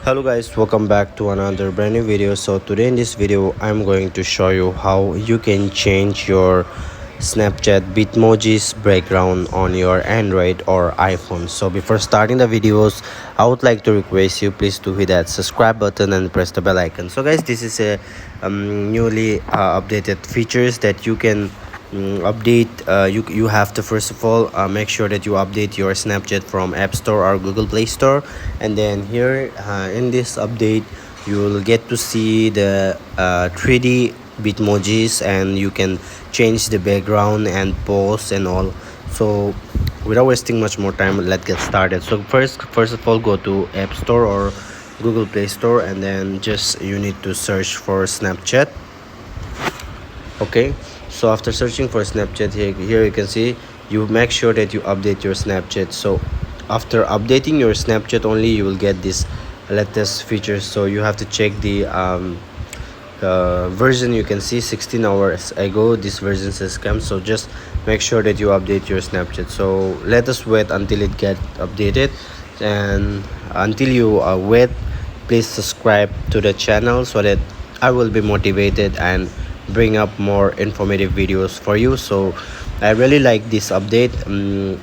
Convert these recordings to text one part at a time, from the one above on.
Hello guys, welcome back to another brand new video. So today in this video I'm going to show you how you can change your Snapchat Bitmoji's background on your Android or iPhone. So before starting the videos, I would like to request you please to hit that subscribe button and press the bell icon. So guys, this is a newly updated features that you can update. You have to first of all make sure that you update your Snapchat from App Store or Google Play Store, and then here in this update you will get to see the 3D Bitmojis, and you can change the background and pose and all. So without wasting much more time, let's get started. So first of all, go to App Store or Google Play Store, and then just you need to search for Snapchat. Okay, so after searching for Snapchat, here you can see you make sure that you update your Snapchat. So after updating your Snapchat only, you will get this latest features. So you have to check the version. You can see 16 hours ago this version has come, so just make sure that you update your Snapchat. So let us wait until it get updated, and until you wait, please subscribe to the channel so that I will be motivated and bring up more informative videos for you. So I really like this update.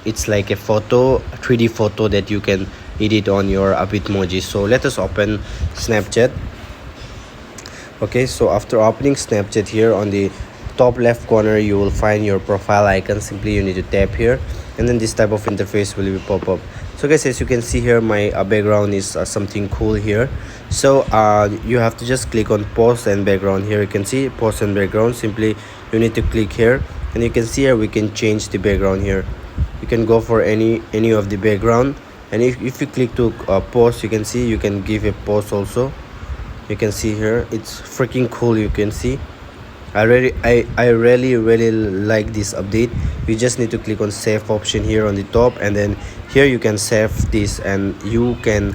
It's like a 3D photo that you can edit on your Bitmoji. So let us open Snapchat. Okay, so after opening Snapchat, here on the top left corner you will find your profile icon. Simply you need to tap here, and then this type of interface will be pop up. So guys, as you can see here, my background is something cool here. So you have to just click on pause and background. Here you can see pause and background. Simply you need to click here, and you can see here we can change the background. Here you can go for any of the background, and if you click to pause, you can see you can give a pause also. You can see here it's freaking cool. You can see I really like this update. You just need to click on save option here on the top, and then here you can save this, and you can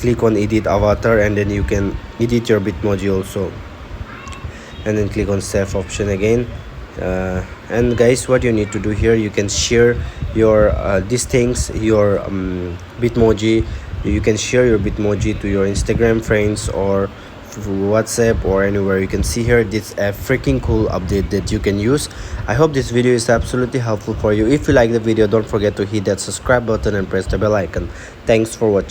click on edit avatar, and then you can edit your Bitmoji also, and then click on save option again. And guys, what you need to do here, you can share your these things, your Bitmoji. You can share your Bitmoji to your Instagram friends or WhatsApp or anywhere. You can see here this a freaking cool update that you can use. I hope this video is absolutely helpful for you. If you like the video, don't forget to hit that subscribe button and press the bell icon. Thanks for watching.